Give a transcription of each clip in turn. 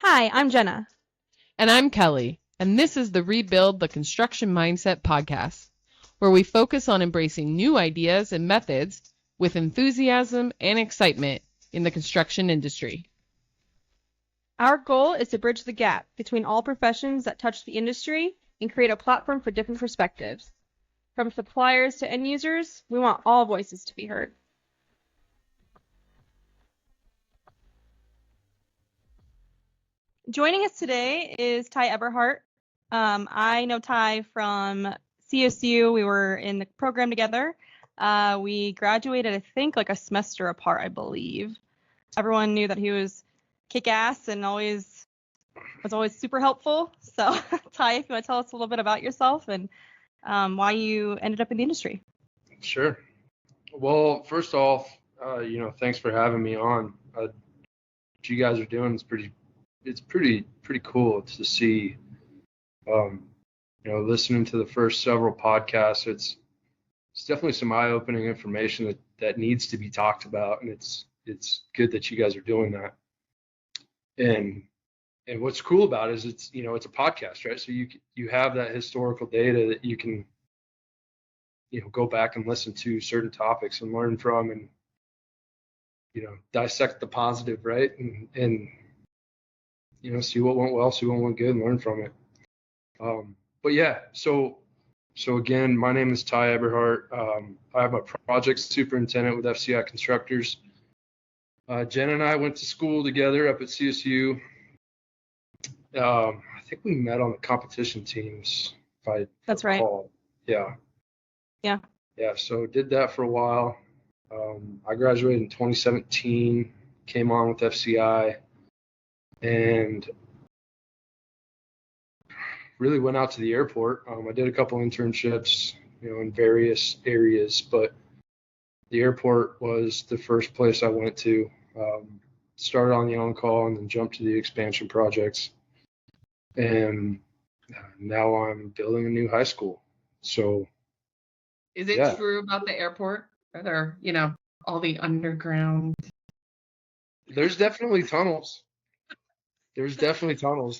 Hi, I'm Jenna. And I'm Kelley, and this is the Rebuild the Construction Mindset podcast, where we focus on embracing new ideas and methods with enthusiasm and excitement in the construction industry. Our goal is to bridge the gap between all professions that touch the industry and create a platform for different perspectives. From suppliers to end users, we want all voices to be heard. Joining us today is Ty Eberhart. I know Ty from CSU. We were in the program together. We graduated, I think, like a semester apart, I believe. Everyone knew that he was kick-ass and was always super helpful. So, Ty, if you want to tell us a little bit about yourself and why you ended up in the industry. Sure. Well, first off, thanks for having me on. What you guys are doing is pretty cool to see. Listening to the first several podcasts, it's definitely some eye-opening information that needs to be talked about, and it's good that you guys are doing that. And what's cool about it is it's a podcast, right? So you have that historical data that you can go back and listen to certain topics and learn from, and dissect the positive, right? And see what went well, see what went good, and learn from it. But yeah, so again, my name is Ty Eberhart. I'm a project superintendent with FCI Constructors. Jen and I went to school together up at CSU. I think we met on the competition teams, That's recall. Right. Yeah. So did that for a while. I graduated in 2017, came on with FCI, and really went out to the airport. I did a couple internships, in various areas, but the airport was the first place I went to. Started on the on-call and then jumped to the expansion projects. And now I'm building a new high school. So Is it true about the airport? Are there, all the underground? There's definitely tunnels.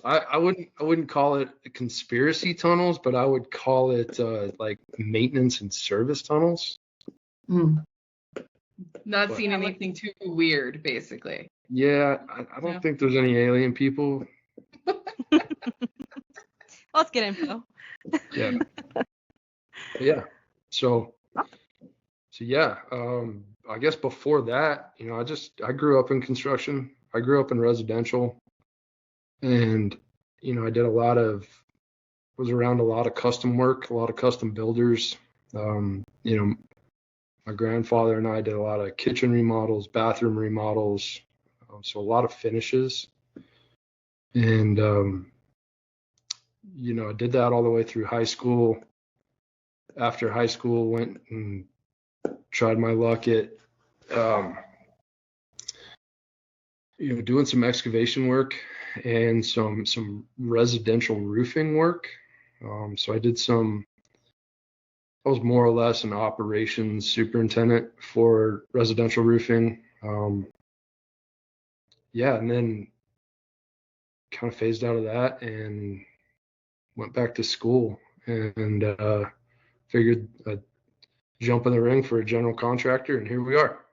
I wouldn't call it conspiracy tunnels, but I would call it like maintenance and service tunnels. Not seeing anything too weird, basically. Yeah, I don't think there's any alien people. Let's get info. Yeah. Yeah. So yeah. I guess before that, I grew up in construction. I grew up in residential, and I did was around a lot of custom work, a lot of custom builders. My grandfather and I did a lot of kitchen remodels, bathroom remodels, so a lot of finishes. And I did that all the way through high school. After high school, went and tried my luck at doing some excavation work and some residential roofing work. So I was more or less an operations superintendent for residential roofing. And then kind of phased out of that and went back to school and figured I'd jump in the ring for a general contractor, and here we are.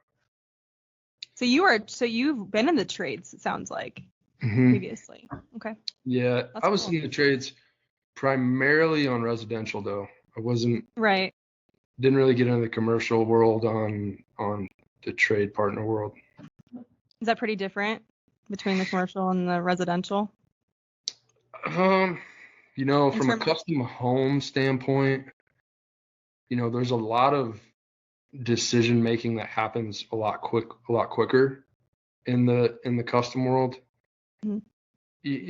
So you've been in the trades, it sounds like, previously. Okay. Yeah, I was in the trades primarily on residential, though. I wasn't right. Didn't really get into the commercial world on the trade partner world. Is that pretty different between the commercial and the residential? From a custom home standpoint, there's a lot of decision making that happens a lot quicker in the custom world. Mm-hmm.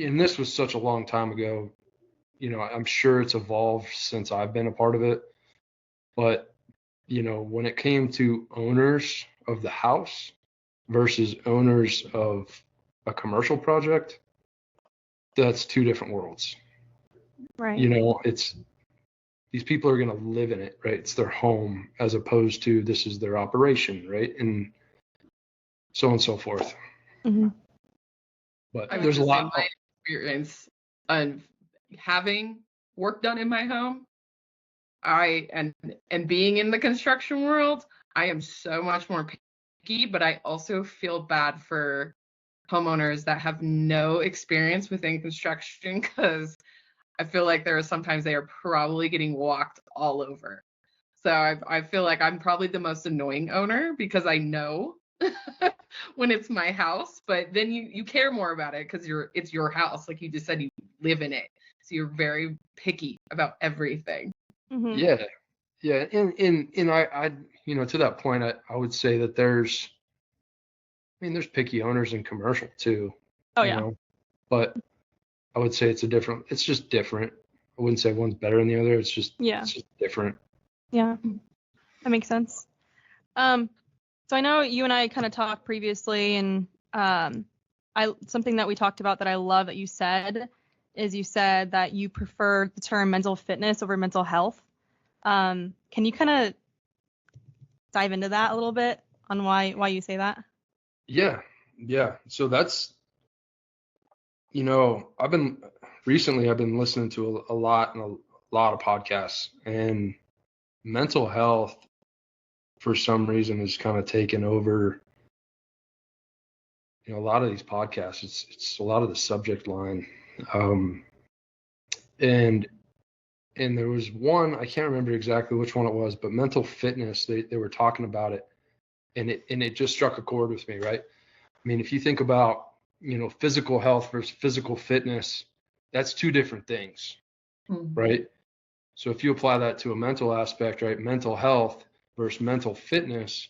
And this was such a long time ago. I'm sure it's evolved since I've been a part of it. But, when it came to owners of the house versus owners of a commercial project, that's two different worlds. Right. It's these people are going to live in it, right? It's their home as opposed to this is their operation, right? And so on and so forth. Mm-hmm. But I there's a lot. my experience of having work done in my home. And being in the construction world, I am so much more picky, but I also feel bad for homeowners that have no experience within construction, because I feel like there are sometimes they are probably getting walked all over. So I feel like I'm probably the most annoying owner, because I know when it's my house, but then you care more about it because it's your house. Like you just said, you live in it. So you're very picky about everything. Mm-hmm. Yeah. And I to that point, I would say that there's picky owners in commercial too. Oh yeah. But I would say it's just different. I wouldn't say one's better than the other. It's just different. Yeah, that makes sense. So I know you and I kind of talked previously, and something that we talked about that I love that you said is you said that you prefer the term mental fitness over mental health. Can you kind of dive into that a little bit on why you say that? Yeah. So that's, I've been listening to a lot of podcasts, and mental health for some reason has kind of taken over, a lot of these podcasts. It's a lot of the subject line. And there was one, I can't remember exactly which one it was, but mental fitness, they were talking about it, and it just struck a chord with me, right? I mean, if you think about, physical health versus physical fitness, that's two different things, right? So if you apply that to a mental aspect, right, mental health versus mental fitness,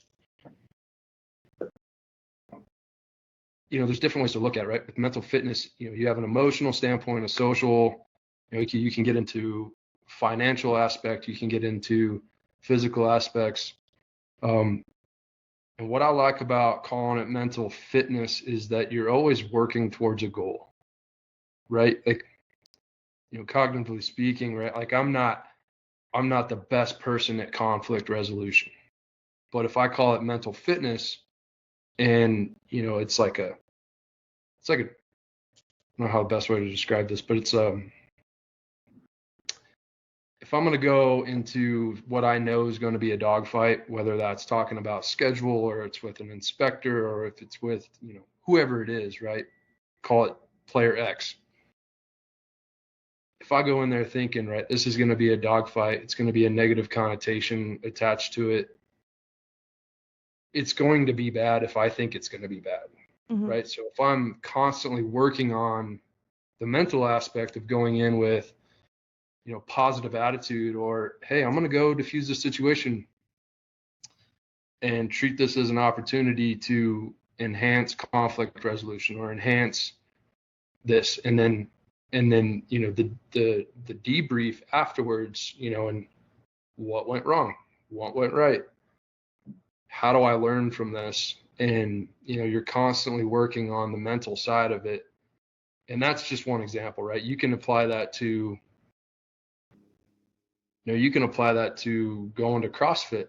there's different ways to look at it, right? With mental fitness, you have an emotional standpoint, a social, you can get into financial aspect, you can get into physical aspects. And what I like about calling it mental fitness is that you're always working towards a goal, right? Like, cognitively speaking, right? Like I'm not the best person at conflict resolution, but if I call it mental fitness, and it's like I don't know how the best way to describe this, but it's if I'm going to go into what I know is going to be a dogfight, whether that's talking about schedule or it's with an inspector or if it's with, whoever it is, right? Call it player X. If I go in there thinking, right, this is going to be a dogfight, it's going to be a negative connotation attached to it, it's going to be bad if I think it's going to be bad, right? So if I'm constantly working on the mental aspect of going in with, positive attitude, or, hey, I'm going to go diffuse the situation and treat this as an opportunity to enhance conflict resolution or enhance this. And then, the debrief afterwards, and what went wrong, what went right, how do I learn from this? And, you're constantly working on the mental side of it. And that's just one example, right? You can apply that to, going to CrossFit.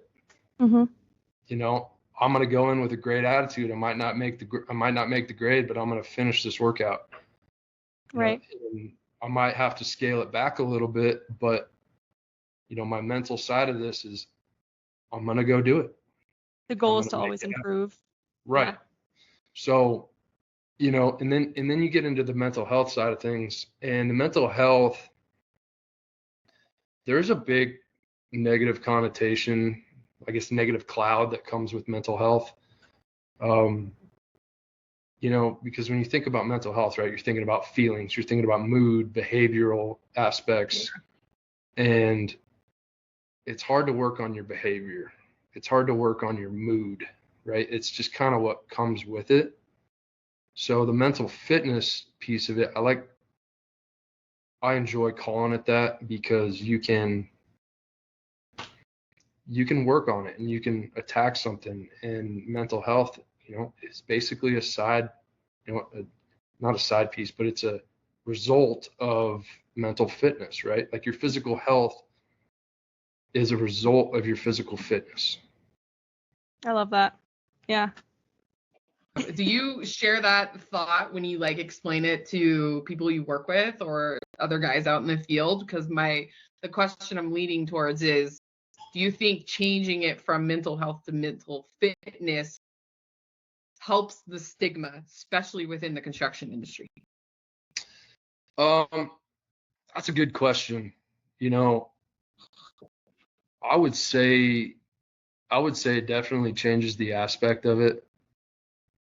I'm going to go in with a great attitude. I might not make the grade, but I'm going to finish this workout. Right. And I might have to scale it back a little bit, but my mental side of this is I'm going to go do it. The goal is to always improve. Right. Yeah. So, and then you get into the mental health side of things, and the mental health, there's a big negative connotation, I guess, negative cloud that comes with mental health. Because when you think about mental health, right, you're thinking about feelings, you're thinking about mood, behavioral aspects, and it's hard to work on your behavior. It's hard to work on your mood, right? It's just kind of what comes with it. So the mental fitness piece of it, I enjoy calling it that, because you can work on it and you can attack something. And mental health, is basically a side, not a side piece, but it's a result of mental fitness, right? Like your physical health is a result of your physical fitness. I love that. Yeah. Do you share that thought when you like explain it to people you work with or other guys out in the field? Because the question I'm leading towards is, do you think changing it from mental health to mental fitness helps the stigma, especially within the construction industry? That's a good question. You know, I would say it definitely changes the aspect of it.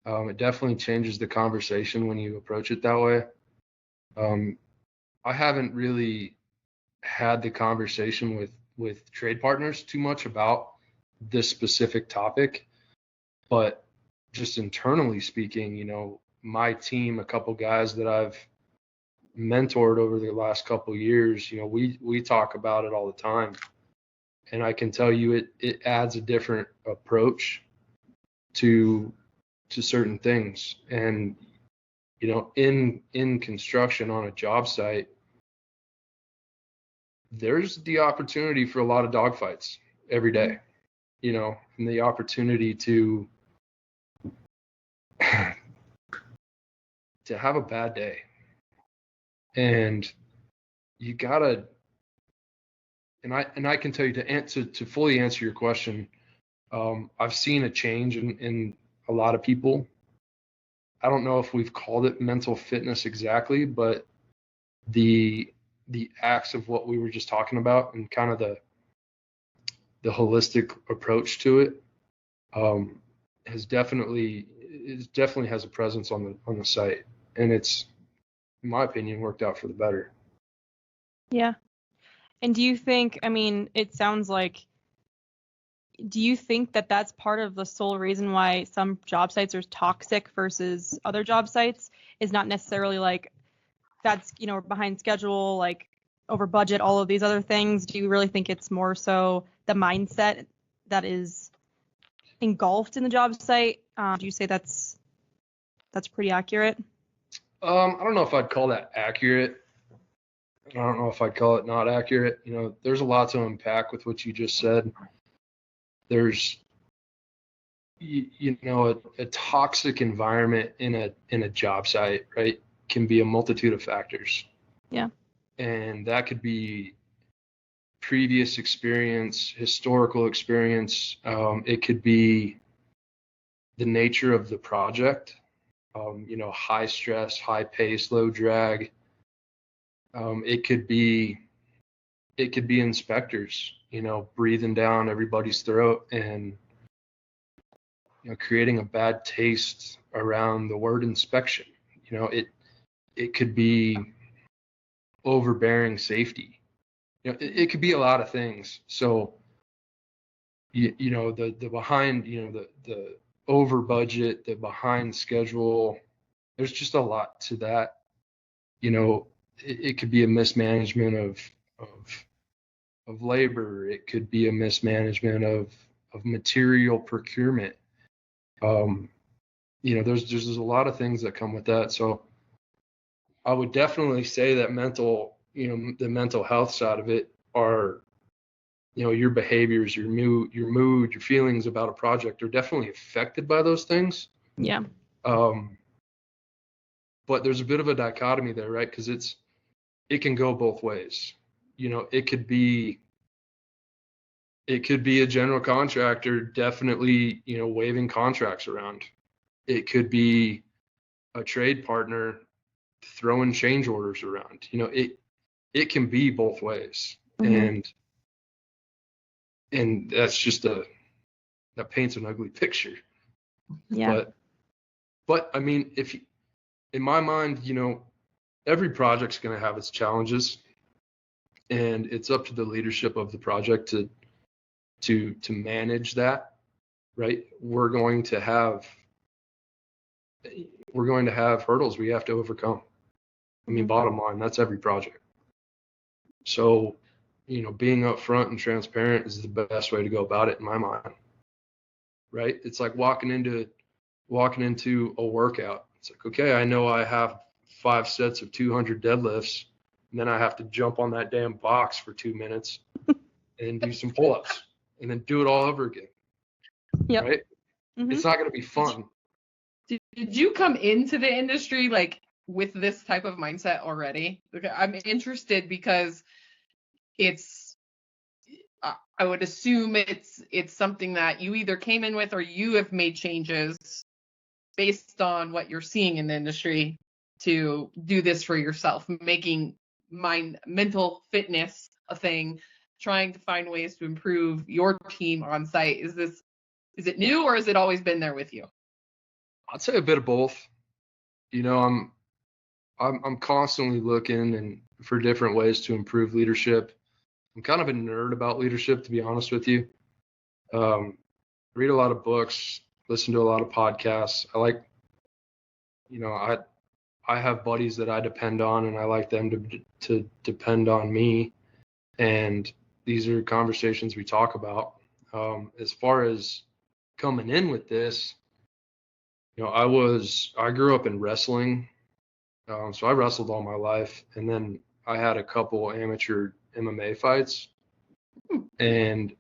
It definitely changes the conversation when you approach it that way. I haven't really had the conversation with trade partners too much about this specific topic, but just internally speaking, you know, my team, a couple guys that I've mentored over the last couple of years, you know, we talk about it all the time, and I can tell you it adds a different approach to certain things. And you know, in construction on a job site, there's the opportunity for a lot of dogfights every day, you know, and the opportunity to have a bad day. And you gotta, and I can tell you to fully answer your question, I've seen a change in a lot of people. I don't know if we've called it mental fitness exactly, but the acts of what we were just talking about and kind of the holistic approach to it definitely has a presence on the site, and it's, in my opinion, worked out for the better. Yeah. And do you think, I mean, it sounds like, do you think that that's part of the sole reason why some job sites are toxic versus other job sites is not necessarily like that's, you know, behind schedule, like over budget, all of these other things? Do you really think it's more so the mindset that is engulfed in the job site? Do you say that's pretty accurate? I don't know if I'd call that accurate. I don't know if I'd call it not accurate. You know, there's a lot to unpack with what you just said. There's, you know, a toxic environment in a job site, right, can be a multitude of factors. Yeah. And that could be previous experience, historical experience. It could be the nature of the project. You know, high stress, high pace, low drag. It could be inspectors, you know, breathing down everybody's throat and, you know, creating a bad taste around the word inspection. You know, it could be overbearing safety. You know, it could be a lot of things. So, you know, the behind, you know, the over budget, the behind schedule, there's just a lot to that. You know, it could be a mismanagement of labor. It could be a mismanagement of material procurement. You know, there's a lot of things that come with that. So I would definitely say that the mental health side of it are, you know, your behaviors, your mood, your feelings about a project are definitely affected by those things. Yeah. But there's a bit of a dichotomy there, right? Because it can go both ways. You know, it could be a general contractor definitely, you know, waving contracts around. It could be a trade partner throwing change orders around. You know, it can be both ways. Mm-hmm. And that's just that paints an ugly picture. Yeah. But I mean, in my mind, you know, every project's going to have its challenges, and it's up to the leadership of the project to manage that, right? We're going to have hurdles we have to overcome. I mean, bottom line, that's every project. So, you know, being upfront and transparent is the best way to go about it in my mind, right? It's like walking into a workout. It's like, okay, I know I have 5 sets of 200 deadlifts, and then I have to jump on that damn box for 2 minutes and do some pull-ups and then do it all over again. Yep. Right? Mm-hmm. It's not going to be fun. Did you come into the industry like with this type of mindset already? Okay, I'm interested because it's I would assume it's something that you either came in with or you have made changes based on what you're seeing in the industry to do this for yourself, making mental fitness a thing, trying to find ways to improve your team on site. Is it new or has it always been there with you? I'd say a bit of both. You know, I'm constantly looking and for different ways to improve leadership. I'm kind of a nerd about leadership, to be honest with you. Read a lot of books, listen to a lot of podcasts. I like, you know, I have buddies that I depend on, and I like them to depend on me. And these are conversations we talk about. As far as coming in with this, you know, I grew up in wrestling, so I wrestled all my life, and then I had a couple amateur MMA fights, and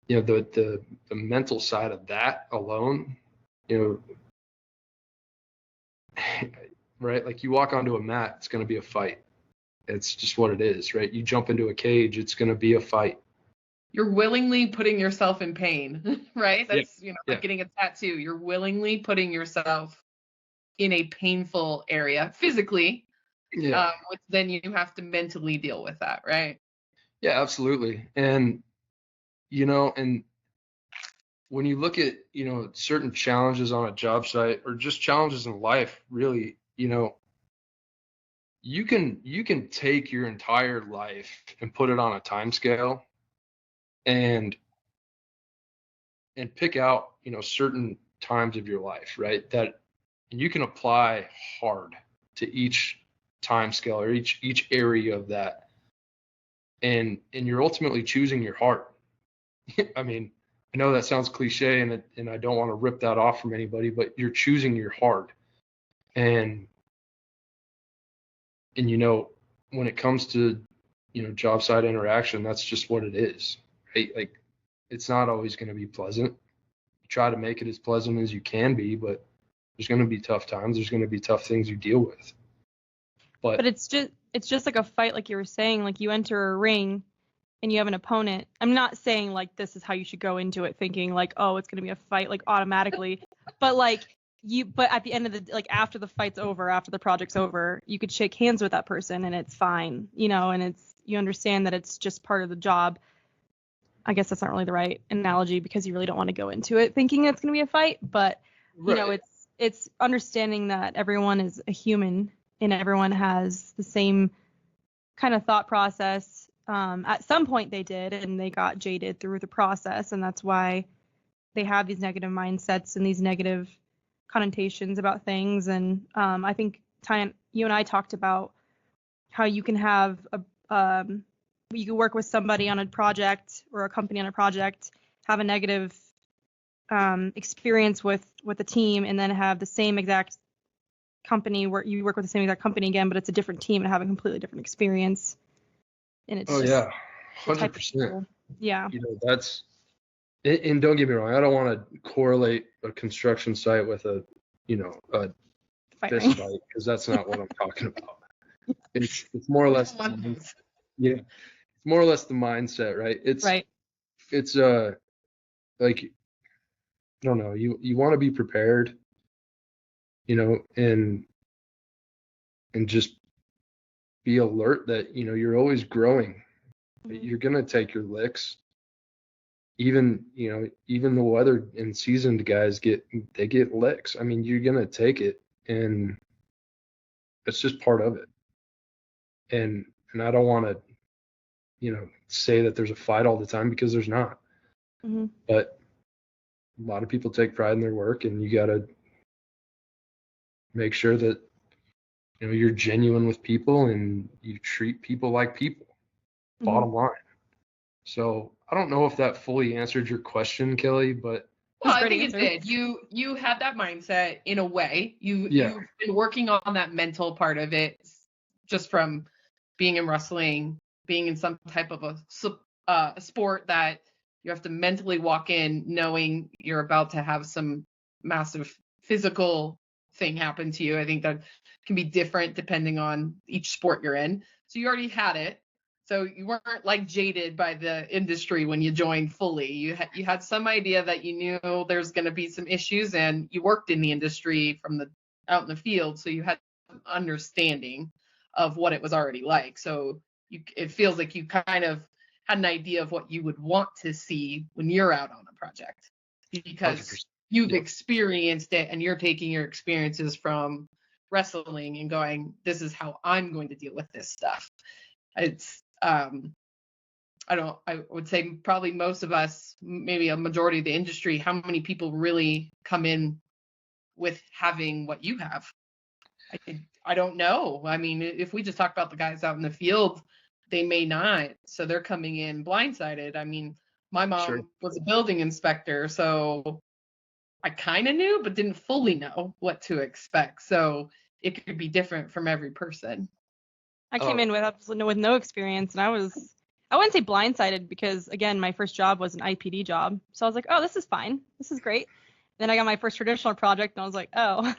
you know, the mental side of that alone, you know, right? Like you walk onto a mat, it's going to be a fight. It's just what it is, right? You jump into a cage, it's going to be a fight. You're willingly putting yourself in pain, right? That's, Yeah. like getting a tattoo. You're willingly putting yourself in a painful area physically, which then you have to mentally deal with that, right? Yeah, absolutely. And, you know, and when you look at, you know, certain challenges on a job site or just challenges in life, really, you know, you can take your entire life and put it on a time scale and pick out, you know, certain times of your life, right? That you can apply hard to each time scale or each area of that. And you're ultimately choosing your heart. I mean, I know that sounds cliche and I don't want to rip that off from anybody, but you're choosing your heart. And you know, when it comes to, you know, job site interaction, that's just what it is, right? Like it's not always going to be pleasant. You try to make it as pleasant as you can be, but there's going to be tough times. There's going to be tough things you deal with. But it's just like a fight, like you were saying, like you enter a ring and you have an opponent. I'm not saying like this is how you should go into it thinking like, oh, it's going to be a fight like automatically, but at the end of the, like after the fight's over, after the project's over, you could shake hands with that person and it's fine, you know, and you understand that it's just part of the job. I guess that's not really the right analogy because you really don't want to go into it thinking it's going to be a fight, but you know, it's understanding that everyone is a human and everyone has the same kind of thought process. At some point they did, and they got jaded through the process, and that's why they have these negative mindsets and these negative connotations about things. And I think Ty, you and I talked about how you can have you can work with somebody on a project or a company on a project, have a negative experience with a team, and then have the same exact company where you work with the same exact company again, but it's a different team and have a completely different experience. And it's 100%. Yeah. You know, that's, and don't get me wrong, I don't want to correlate a construction site with a, you know, a fist fight, because that's not what I'm talking about. It's more or less, it's more or less the mindset, right? It's like, I don't know, you want to be prepared, you know, and just be alert that, you know, you're always growing. Mm-hmm. You're going to take your licks. Even the weather and seasoned guys get licks. I mean, you're going to take it, and it's just part of it. And I don't want to, you know, say that there's a fight all the time, because there's not. Mm-hmm. But a lot of people take pride in their work, and you got to make sure that, you know, you're genuine with people and you treat people like people. Mm-hmm. Bottom line. So I don't know if that fully answered your question, Kelley, but I think it did. You had that mindset in a way. You've been working on that mental part of it, just from being in wrestling, being in some type of a sport that you have to mentally walk in knowing you're about to have some massive physical thing happen to you. I think that can be different depending on each sport you're in. So you already had it. So you weren't like jaded by the industry when you joined fully. You had some idea that you knew there's going to be some issues, and you worked in the industry from the out in the field, so you had some understanding of what it was already like. So it feels like you kind of had an idea of what you would want to see when you're out on a project, because 100%. you've Yep. experienced it, and you're taking your experiences from wrestling and going, this is how I'm going to deal with this stuff. It's I would say probably most of us, maybe a majority of the industry, how many people really come in with having what you have? I don't know. I mean, if we just talk about the guys out in the field, they may not. So they're coming in blindsided. I mean, my mom Sure. was a building inspector, so I kind of knew, but didn't fully know what to expect. So it could be different from every person. I came in with no experience, and I wouldn't say blindsided, because again, my first job was an IPD job. So I was like, oh, this is fine. This is great. Then I got my first traditional project, and I was like, oh,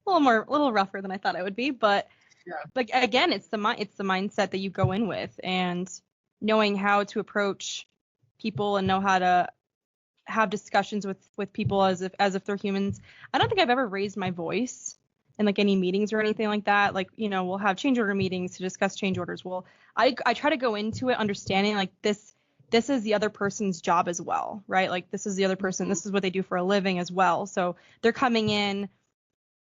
a little rougher than I thought it would be. But Yeah. like, again, it's the mindset that you go in with, and knowing how to approach people and know how to have discussions with people as if they're humans. I don't think I've ever raised my voice in like any meetings or anything like that. Like, we'll have change order meetings to discuss change orders. Well, I try to go into it understanding like this is the other person's job as well, right? Like, this is the other person, this is what they do for a living as well. So they're coming in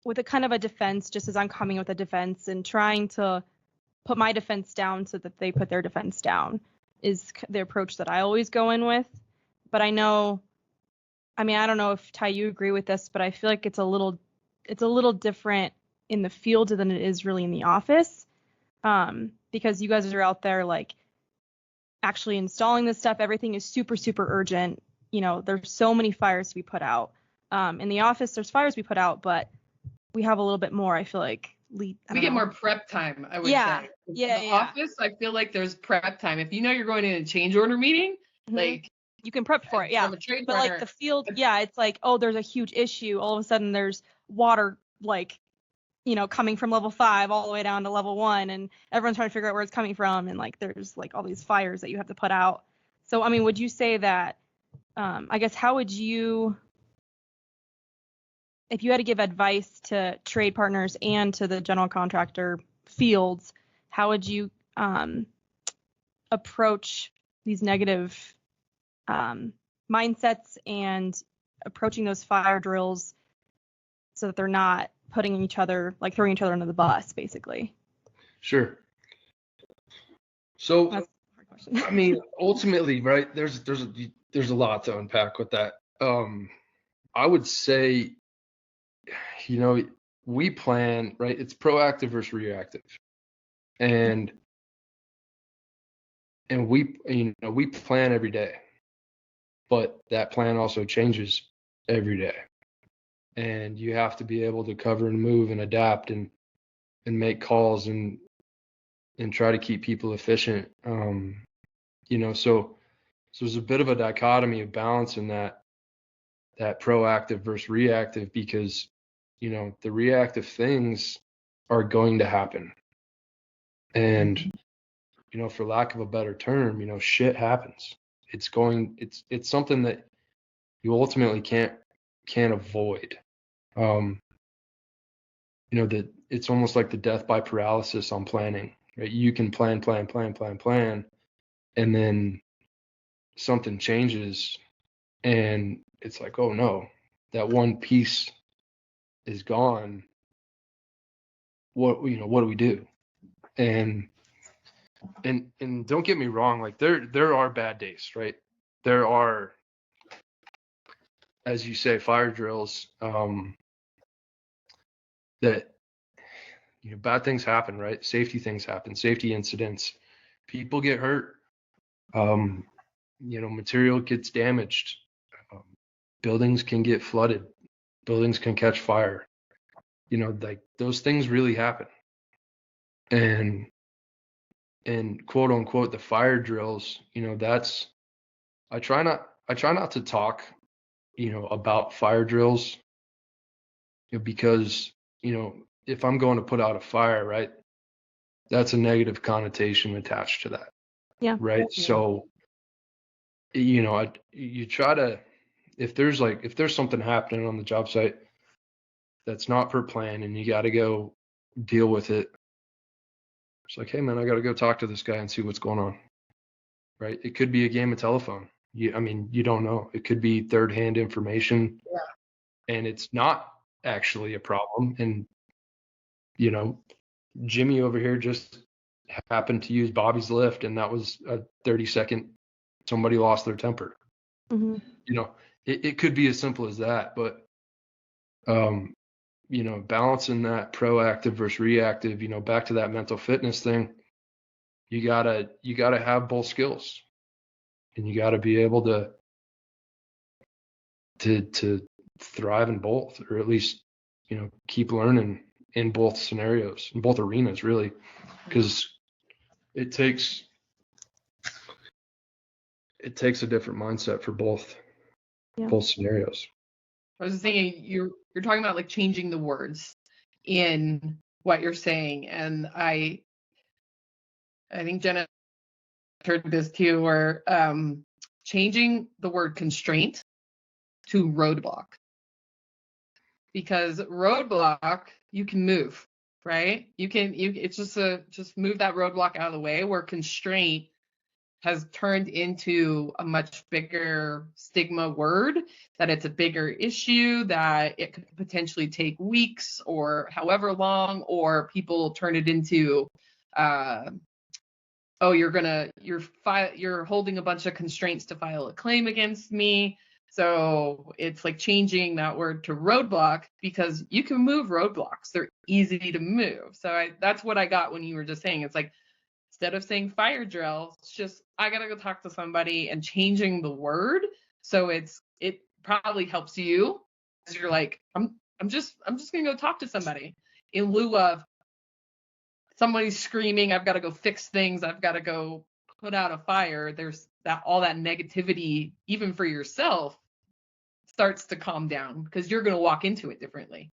with a kind of a defense, just as I'm coming with a defense, and trying to put my defense down so that they put their defense down is the approach that I always go in with. But I know, I mean, I don't know if Ty, you agree with this, but I feel like it's a little different in the field than it is really in the office, because you guys are out there like actually installing this stuff. Everything is super, super urgent. There's so many fires to be put out. In the office, there's fires we put out, but we have a little bit more, I feel like. We get more prep time, I would say. Yeah. Office, I feel like there's prep time. If you know you're going in a change order meeting, like, you can prep for it, yeah. But like the field, yeah, it's like, oh, there's a huge issue. All of a sudden there's water, like, coming from level 5 all the way down to level 1, and everyone's trying to figure out where it's coming from, and like there's like all these fires that you have to put out. So, I mean, would you say that, I guess, how would you, if you had to give advice to trade partners and to the general contractor fields, how would you approach these negative mindsets and approaching those fire drills so that they're not putting each other, like throwing each other under the bus, basically? Sure. So, That's a hard question. I mean, ultimately, right, there's a lot to unpack with that. I would say, we plan, right? It's proactive versus reactive. And we plan every day, but that plan also changes every day. And you have to be able to cover and move and adapt and make calls and try to keep people efficient. So there's a bit of a dichotomy of balance in that proactive versus reactive, because, the reactive things are going to happen. And, for lack of a better term, shit happens. It's something that you ultimately can't avoid. That it's almost like the death by paralysis on planning, right? You can plan, and then something changes, and it's like, oh no, that one piece is gone. What do we do? And don't get me wrong, like there are bad days, right? There are, as you say, fire drills, that bad things happen, right? Safety things happen, safety incidents, people get hurt, material gets damaged, buildings can get flooded, buildings can catch fire, like those things really happen. And quote unquote the fire drills, that's, I try not to talk about fire drills because, if I'm going to put out a fire, right, that's a negative connotation attached to that. Yeah. Right. Yeah. So, you try to, if there's something happening on the job site that's not per plan and you got to go deal with it, it's like, hey man, I got to go talk to this guy and see what's going on. Right. It could be a game of telephone. You don't know. It could be third-hand information. Yeah. And it's not actually a problem. And, Jimmy over here just happened to use Bobby's lift, and that was a 30-second, somebody lost their temper. Mm-hmm. It could be as simple as that, but, balancing that proactive versus reactive, back to that mental fitness thing, you gotta have both skills, and you gotta be able to thrive in both, or at least, keep learning in both scenarios, in both arenas, really, because it takes a different mindset for both scenarios. I was thinking you're talking about like changing the words in what you're saying, and I think Jenna heard this too, where changing the word constraint to roadblock, because roadblock you can move, right? It's just move that roadblock out of the way, where constraint has turned into a much bigger stigma word, that it's a bigger issue, that it could potentially take weeks or however long, or people turn it into, you're holding a bunch of constraints to file a claim against me. So it's like changing that word to roadblock, because you can move roadblocks. They're easy to move. So that's what I got when you were just saying. It's like, instead of saying fire drill, it's just, I gotta go talk to somebody, and changing the word. So it probably helps you, because you're like, I'm just gonna go talk to somebody, in lieu of somebody's screaming, I've got to go fix things, I've got to go put out a fire. There's all that negativity, even for yourself, starts to calm down, because you're going to walk into it differently.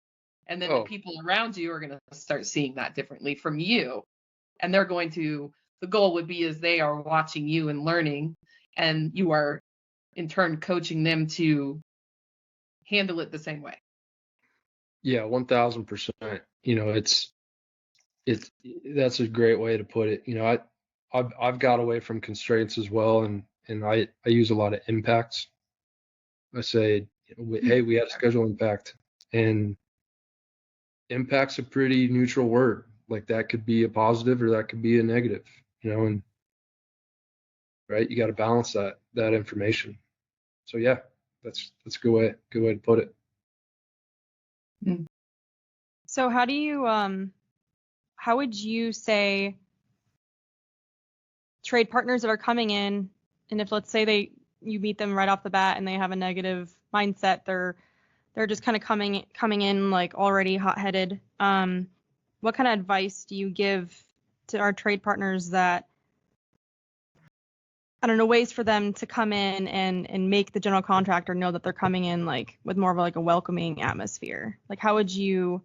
And then the people around you are going to start seeing that differently from you. And the goal would be, is they are watching you and learning, and you are in turn coaching them to handle it the same way. Yeah, 1000%. That's a great way to put it. I've got away from constraints as well, and I use a lot of impacts. I say, hey, we had a schedule impact, and impact's a pretty neutral word. Like, that could be a positive or that could be a negative, and right, you got to balance that information. So yeah, that's a good way to put it. So how would you say trade partners that are coming in, and if, let's say, you meet them right off the bat and they have a negative mindset, they're just kind of coming in like already hot-headed, what kind of advice do you give to our trade partners, that, I don't know, ways for them to come in and make the general contractor know that they're coming in like with more of like a welcoming atmosphere? Like, how would you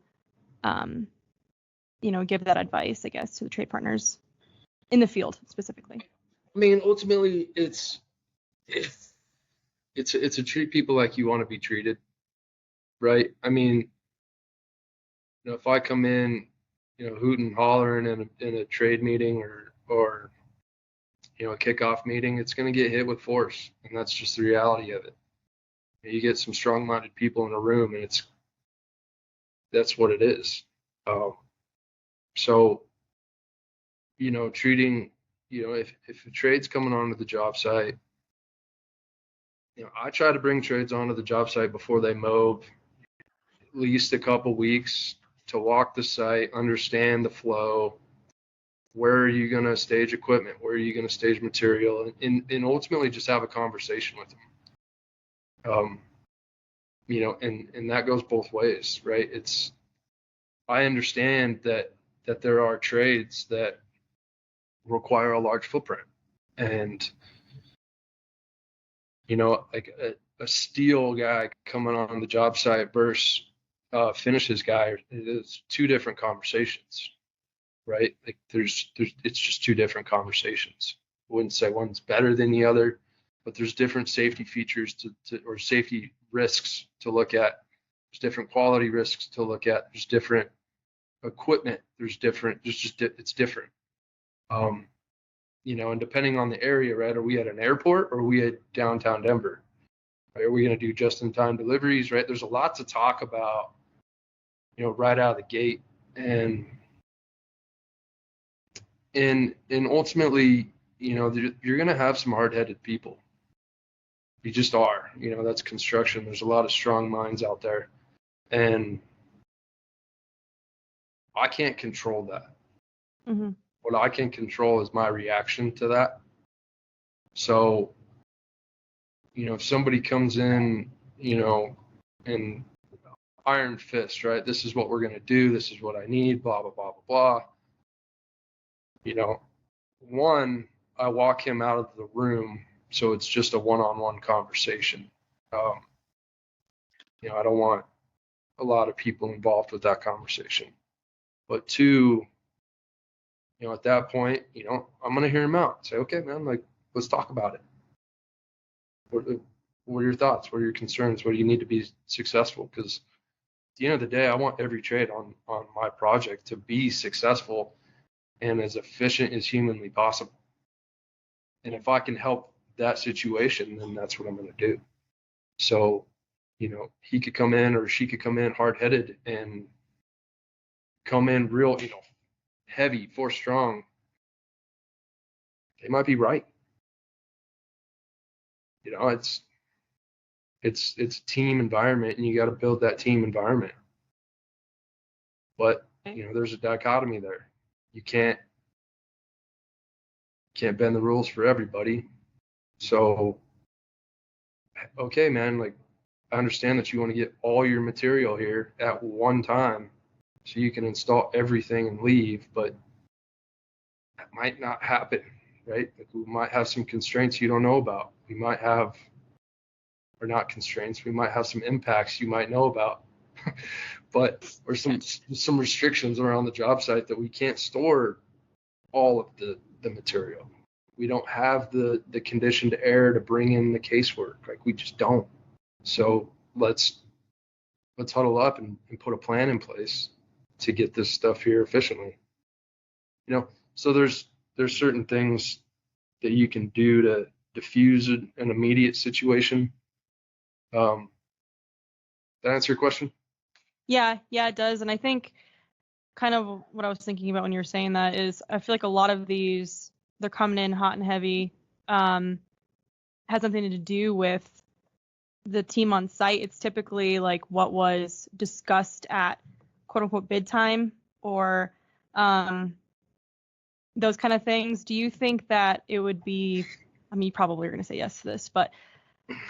give that advice, I guess, to the trade partners in the field specifically? I mean, ultimately, it's to treat people like you want to be treated, right? I mean, if I come in, hooting and hollering in a trade meeting or a kickoff meeting, it's going to get hit with force, and that's just the reality of it. You get some strong-minded people in a room, and that's what it is. So, treating, if a trade's coming onto the job site, I try to bring trades onto the job site before they mow, at least a couple weeks, to walk the site, understand the flow. Where are you going to stage equipment? Where are you going to stage material? And ultimately just have a conversation with them. And that goes both ways, right? I understand that there are trades that require a large footprint, and like a steel guy coming on the job site versus finishes guy, it's two different conversations, right? Like it's just two different conversations. I wouldn't say one's better than the other, but there's different safety features or safety risks to look at. There's different quality risks to look at. There's different equipment. It's different. And depending on the area, right? Are we at an airport or are we at downtown Denver? Right? Are we going to do just-in-time deliveries, right? There's a lot to talk about, right out of the gate, and ultimately, you're going to have some hard-headed people. You just are. That's construction. There's a lot of strong minds out there, and I can't control that. Mm-hmm. What I can control is my reaction to that. So, if somebody comes in, and iron fist, right? This is what we're going to do. This is what I need, blah, blah, blah, blah, blah. One, I walk him out of the room. So it's just a one-on-one conversation. I don't want a lot of people involved with that conversation. But two, at that point, I'm going to hear him out. Say, okay, man, like, let's talk about it. What are your thoughts? What are your concerns? What do you need to be successful? Because at the end of the day, I want every trade on my project to be successful and as efficient as humanly possible. And if I can help that situation, then that's what I'm going to do. So, he could come in or she could come in hard-headed and come in real, heavy, force strong. They might be right. It's a team environment, and you got to build that team environment. But there's a dichotomy there. You can't bend the rules for everybody. So, okay, man, like, I understand that you want to get all your material here at one time so you can install everything and leave, but that might not happen, right? Like, we might have some constraints you don't know about. We might have, or not constraints, we might have some impacts you might know about, or some restrictions around the job site that we can't store all of the material. We don't have the conditioned air to bring in the casework. Like, we just don't. So let's huddle up and put a plan in place to get this stuff here efficiently. So there's certain things that you can do to diffuse an immediate situation. That answer your question? Yeah, it does. And I think kind of what I was thinking about when you were saying that is I feel like a lot of these, they're coming in hot and heavy, has something to do with the team on site. It's typically like what was discussed at quote unquote bid time or those kind of things. Do you think that it would be, I mean, you probably are going to say yes to this, but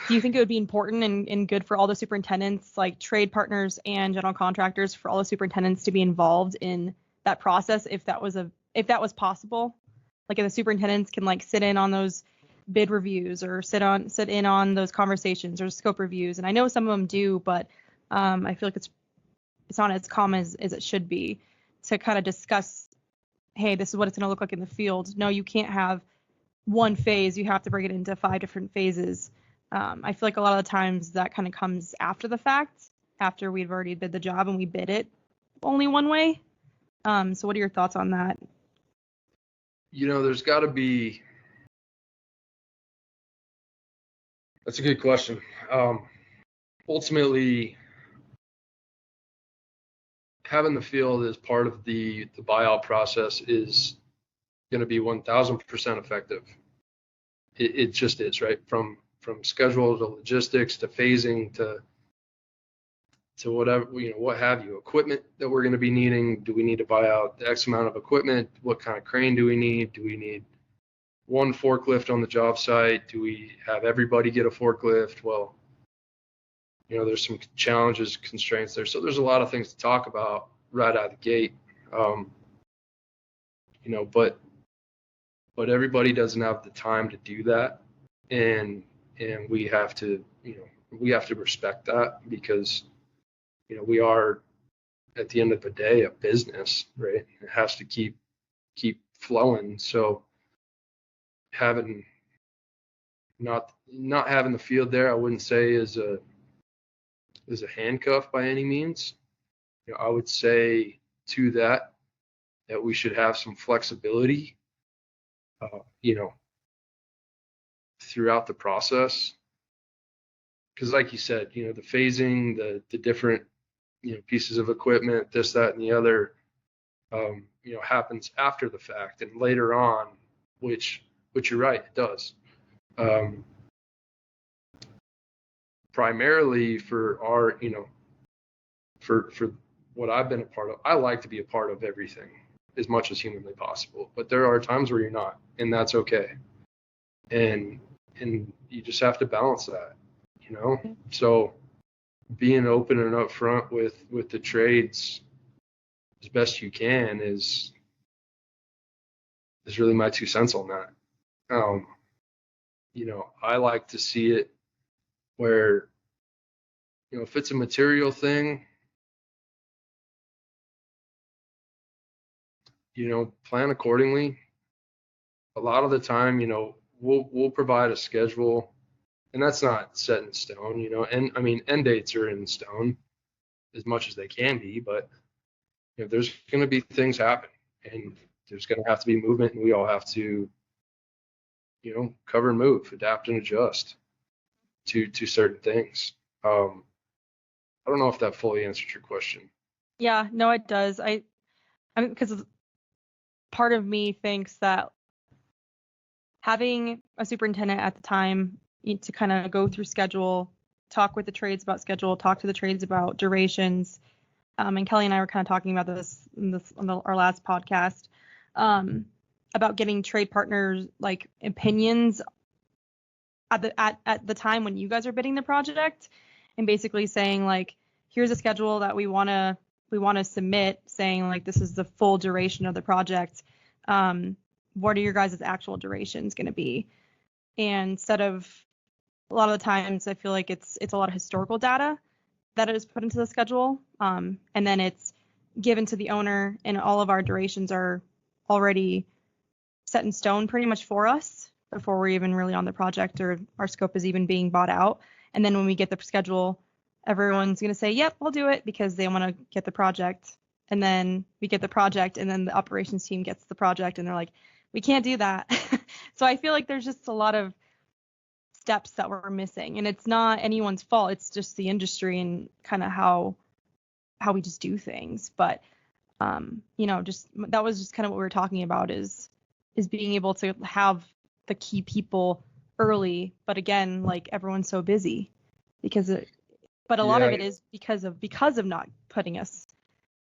do you think it would be important and good for all the superintendents, like trade partners and general contractors, for all the superintendents to be involved in that process if that was possible? Like, if the superintendents can like sit in on those bid reviews or sit in on those conversations or scope reviews. And I know some of them do, but I feel like it's not as common as it should be to kind of discuss, hey, this is what it's going to look like in the field. No, you can't have one phase. You have to break it into 5 different phases. I feel like a lot of the times that kind of comes after the fact, after we've already bid the job and we bid it only one way. So what are your thoughts on that? There's got to be. That's a good question. Ultimately, having the field as part of the buyout process is going to be 1,000% effective. It just is, right? From schedule to logistics to phasing to whatever, what have you, equipment that we're going to be needing. Do we need to buy out the X amount of equipment? What kind of crane do we need? Do we need one forklift on the job site? Do we have everybody get a forklift? Well, there's some challenges, constraints there. So there's a lot of things to talk about right out of the gate. But everybody doesn't have the time to do that. And we have to respect that, because we are at the end of the day a business, right? It has to keep flowing. So having not having the field there, I wouldn't say is a handcuff by any means. I would say to that we should have some flexibility, throughout the process. Because like you said, the phasing, the different, pieces of equipment, this, that, and the other, happens after the fact and later on, which you're right, it does. Primarily for our, for what I've been a part of, I like to be a part of everything as much as humanly possible, but there are times where you're not, and that's okay. And you just have to balance that, So being open and upfront with the trades as best you can is really my 2 cents on that. I like to see it where, if it's a material thing, plan accordingly. A lot of the time, we'll provide a schedule, and that's not set in stone, and I mean, end dates are in stone as much as they can be, but there's going to be things happen, and there's going to have to be movement, and we all have to, cover and move, adapt and adjust to certain things. I don't know if that fully answered your question. Yeah, no, it does. I mean, because part of me thinks that having a superintendent at the time to kind of go through schedule, talk with the trades about schedule, talk to the trades about durations. And Kelley and I were kind of talking about this on our last podcast, about getting trade partners like opinions at the time when you guys are bidding the project, and basically saying like, here's a schedule that we want to submit, saying like, this is the full duration of the project. What are your guys' actual durations going to be? And instead of, a lot of the times I feel like it's a lot of historical data that is put into the schedule, and then it's given to the owner, and all of our durations are already set in stone pretty much for us before we're even really on the project or our scope is even being bought out. And then when we get the schedule, everyone's going to say, yep, I'll do it, because they want to get the project. And then we get the project, and then the operations team gets the project, and they're like, we can't do that. So I feel like there's just a lot of steps that we're missing, and it's not anyone's fault. It's just the industry and kind of how we just do things. But just that was just kind of what we were talking about, is being able to have the key people early. But again, like, everyone's so busy but a lot of it is because of not putting us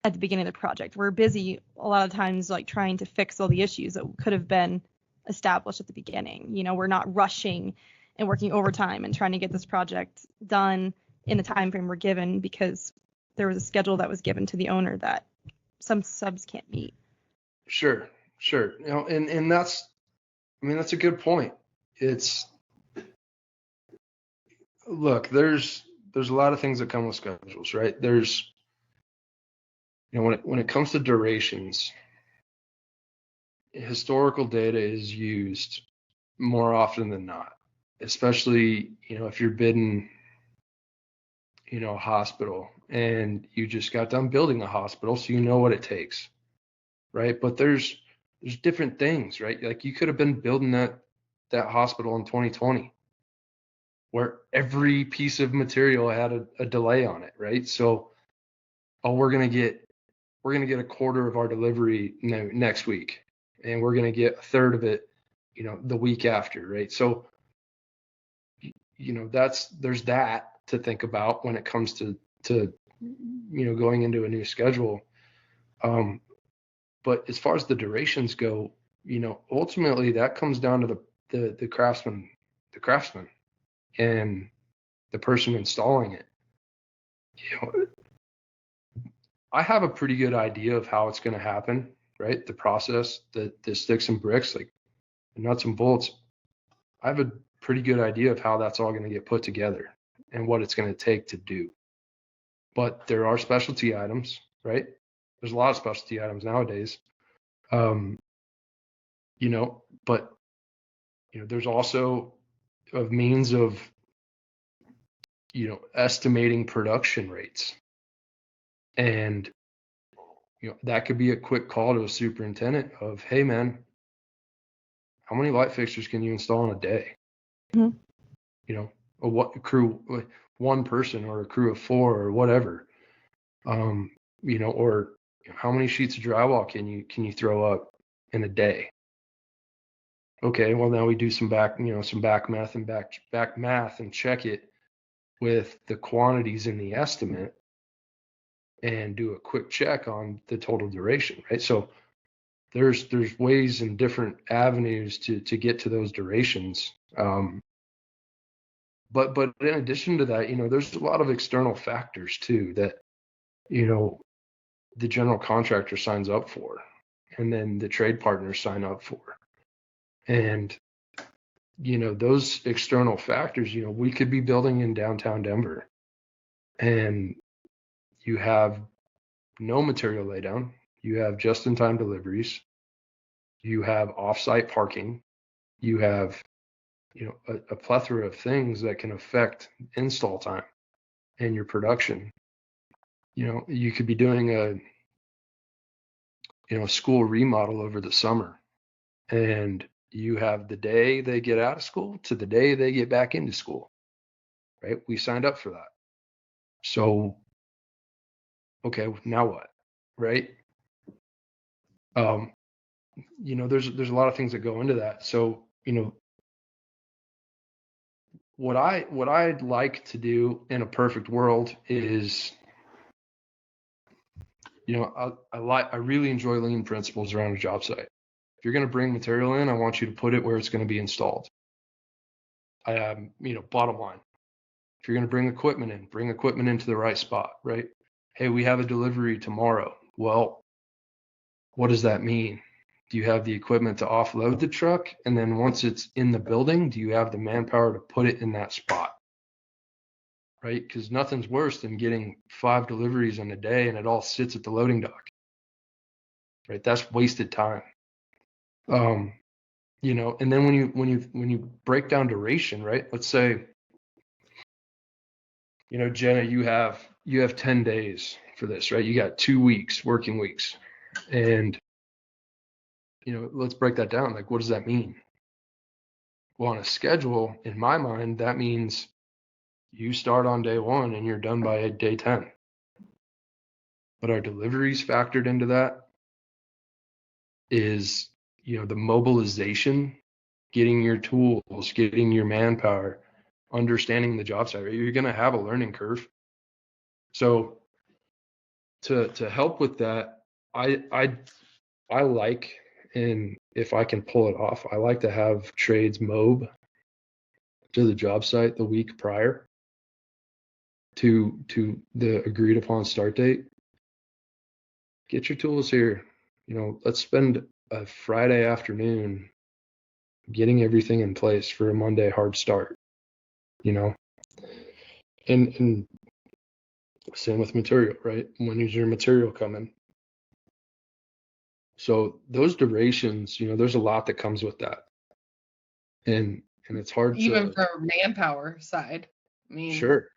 at the beginning of the project. We're busy a lot of times, like, trying to fix all the issues that could have been established at the beginning. We're not rushing and working overtime and trying to get this project done in the time frame we're given, because there was a schedule that was given to the owner that some subs can't meet. Sure. And that's a good point. Look, there's a lot of things that come with schedules, right? There's, when it comes to durations, historical data is used more often than not, especially, if you're bidding, a hospital, and you just got done building a hospital, so you know what it takes, right? But there's different things, right? Like, you could have been building that hospital in 2020, where every piece of material had a delay on it, right? So, we're gonna get a quarter of our delivery next week, and we're gonna get a third of it, the week after, right? So, there's that to think about when it comes to going into a new schedule. But as far as the durations go, ultimately that comes down to the craftsman and the person installing it. I have a pretty good idea of how it's going to happen, right? The process, the sticks and bricks, like the nuts and bolts. I have a pretty good idea of how that's all going to get put together and what it's going to take to do. but there are specialty items, right? There's a lot of specialty items nowadays. But there's also a means of, estimating production rates. And, that could be a quick call to a superintendent of, hey man, how many light fixtures can you install in a day? Mm-hmm. What crew, one person or a crew of 4 or whatever, or how many sheets of drywall can you throw up in a day? Okay, well now we do some back math and check it with the quantities in the estimate and do a quick check on the total duration, right? So there's ways and different avenues to get to those durations. But in addition to that, there's a lot of external factors too that, the general contractor signs up for, and then the trade partners sign up for. And, those external factors, we could be building in downtown Denver and you have no material laydown, you have just-in-time deliveries, you have off-site parking, you have, a plethora of things that can affect install time and your production. You could be doing a school remodel over the summer, and you have the day they get out of school to the day they get back into school, right? We signed up for that. So, okay, now what, right? There's a lot of things that go into that. So, what I'd like to do in a perfect world is, I really enjoy lean principles around a job site. If you're going to bring material in, I want you to put it where it's going to be installed. Bottom line, if you're going to bring equipment into the right spot, right? Hey, we have a delivery tomorrow. Well, what does that mean? Do you have the equipment to offload the truck? And then once it's in the building, do you have the manpower to put it in that spot? Right? Because nothing's worse than getting 5 deliveries in a day and it all sits at the loading dock. Right? That's wasted time. And then when you break down duration, right? Let's say, Jenna, you have 10 days for this, right? You got 2 weeks, working weeks. And let's break that down. Like, what does that mean? Well, on a schedule, in my mind, that means you start on day 1 and you're done by day 10. But our deliveries factored into that is, the mobilization, getting your tools, getting your manpower, understanding the job site. Right? You're going to have a learning curve. So to help with that, I like, and if I can pull it off, I like to have trades mob to the job site the week prior to the agreed upon start date. Get your tools here. Let's spend a Friday afternoon getting everything in place for a Monday hard start. And same with material, right? When is your material coming? So those durations, there's a lot that comes with that. And it's hard even from manpower side. Sure.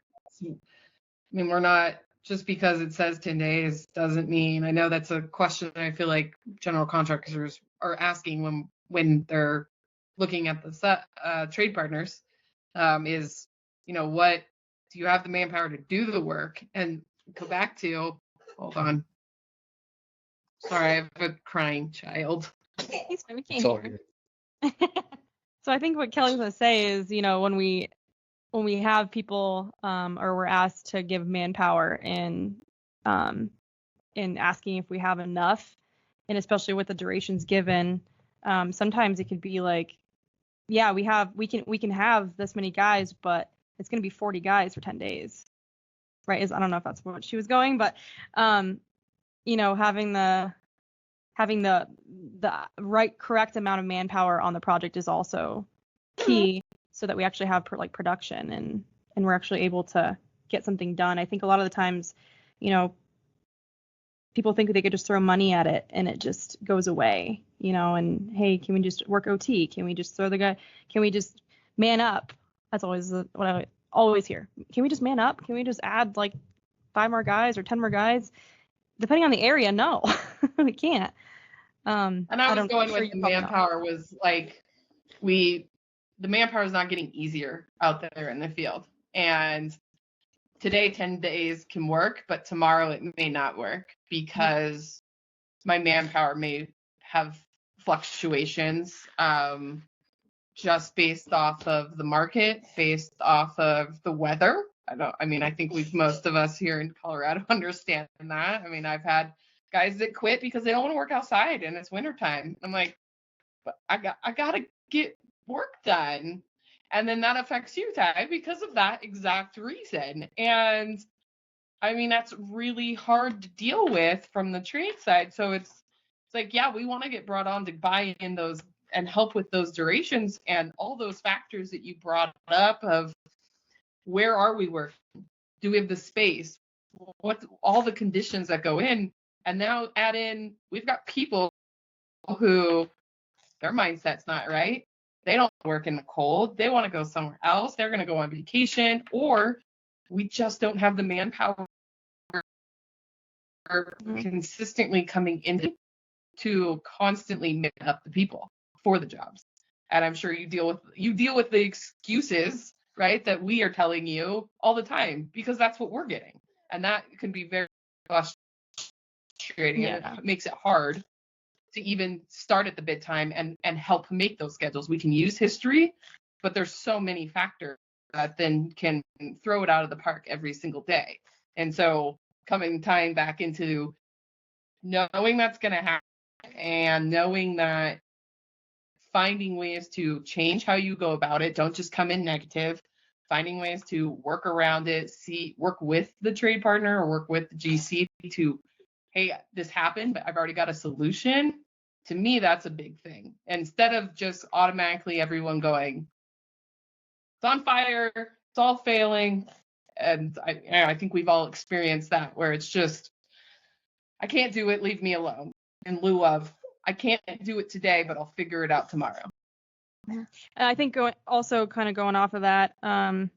We're not, just because it says 10 days doesn't mean, I know that's a question I feel like general contractors are asking when they're looking at the trade partners, is, what do you have the manpower to do the work? And go back to, hold on. Sorry, I have a crying child. He's fine, we can't hear. So I think what Kelley was going to say is, when we have people or we're asked to give manpower in asking if we have enough, and especially with the durations given, sometimes it could be like, yeah, we can have this many guys, but it's going to be 40 guys for 10 days, right? I don't know if that's what she was going, but having the correct amount of manpower on the project is also key, so that we actually have production and we're actually able to get something done. I think a lot of the times, you know, people think they could just throw money at it and it just goes away, you know, and hey, can we just work OT? Can we just throw the guy? Can we just man up? That's always what I always hear. Can we just man up? Can we just add like 5 more guys or 10 more guys? Depending on the area, no, we can't. And I was going with the manpower was like, the manpower is not getting easier out there in the field. And today, 10 days can work, but tomorrow it may not work because my manpower may have fluctuations just based off of the market, based off of the weather. I think most of us here in Colorado understand that. I mean, I've had guys that quit because they don't want to work outside and it's wintertime. I'm like, but I got to get work done. And then that affects you, Ty, because of that exact reason. And I mean, that's really hard to deal with from the trade side. So it's like, yeah, we want to get brought on to buy in those and help with those durations and all those factors that you brought up of where are we working? Do we have the space? What all the conditions that go in? And now add in, we've got people who their mindset's not right. They don't work in the cold. They want to go somewhere else. They're going to go on vacation, or we just don't have the manpower consistently coming in to constantly make up the people for the jobs. And I'm sure you deal with the excuses, right, that we are telling you all the time because that's what we're getting. And that can be very frustrating. Yeah. And it makes it hard to even start at the bid time and help make those schedules. We can use history, but there's so many factors that then can throw it out of the park every single day. And so tying back into knowing that's going to happen and knowing that finding ways to change how you go about it. Don't just come in negative. Finding ways to work around it, work with the trade partner or work with the GC to, hey, this happened, but I've already got a solution. To me, that's a big thing. Instead of just automatically everyone going, it's on fire, it's all failing. And I think we've all experienced that where it's just, I can't do it, leave me alone. In lieu of, I can't do it today, but I'll figure it out tomorrow. And I think going off of that, I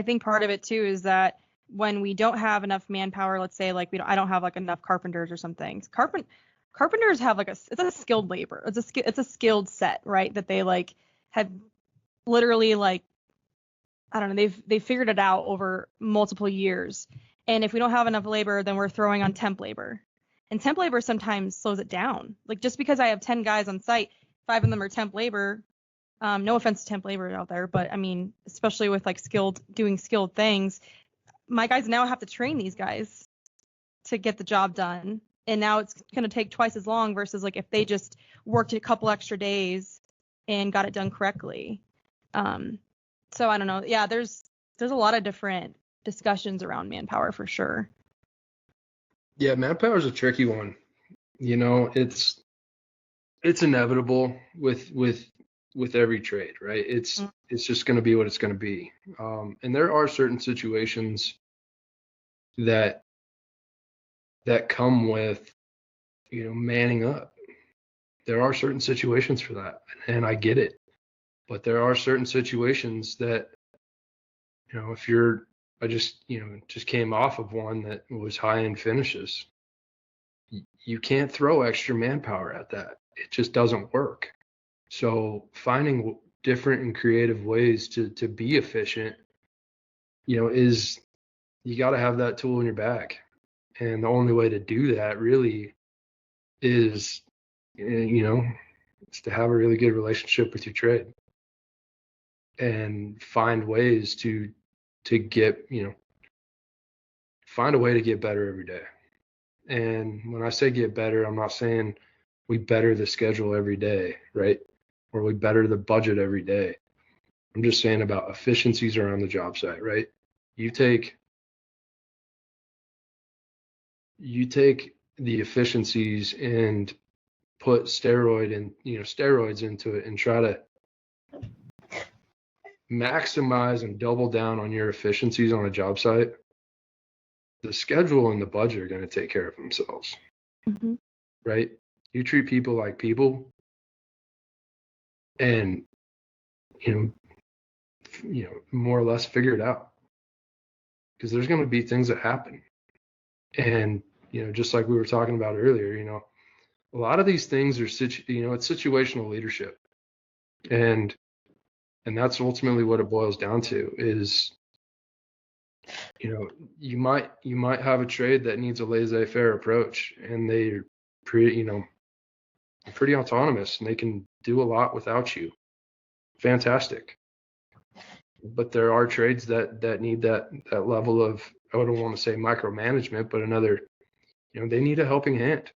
think part of it too is that when we don't have enough manpower, let's say like I don't have like enough carpenters or something. Carpenters have it's a skilled labor. It's a skilled set, right? That they like have literally like, I don't know, they've figured it out over multiple years. And if we don't have enough labor, then we're throwing on temp labor. And temp labor sometimes slows it down. Like just because I have 10 guys on site, 5 of them are temp labor. No offense to temp labor out there, but I mean, especially with like doing skilled things, my guys now have to train these guys to get the job done. And now it's going to take twice as long versus like if they just worked a couple extra days and got it done correctly. So I don't know. Yeah, there's a lot of different discussions around manpower for sure. Yeah, manpower is a tricky one. You know, it's inevitable with every trade, right? It's just going to be what it's going to be. And there are certain situations that come with, you know, manning up. There are certain situations for that, and I get it. But there are certain situations that, you know, I just came off of one that was high-end finishes. You can't throw extra manpower at that. It just doesn't work. So finding different and creative ways to be efficient, you know, you got to have that tool in your bag. And the only way to do that really is, you know, is to have a really good relationship with your trade and find ways to get, you know, find a way to get better every day. And when I say get better, I'm not saying we better the schedule every day, right? Or we better the budget every day. I'm just saying about efficiencies around the job site, right? You take the efficiencies and put steroids into it and try to maximize and double down on your efficiencies on a job site, the schedule and the budget are going to take care of themselves. Mm-hmm. Right? You treat people like people, and you know, more or less figure it out. Because there's going to be things that happen. And, you know, just like we were talking about earlier, you know, a lot of these things are, it's situational leadership. And that's ultimately what it boils down to is, you know, you might have a trade that needs a laissez-faire approach, and they're pretty autonomous and they can do a lot without you. Fantastic. But there are trades that need that level of, I don't want to say micromanagement, but another, you know, they need a helping hand.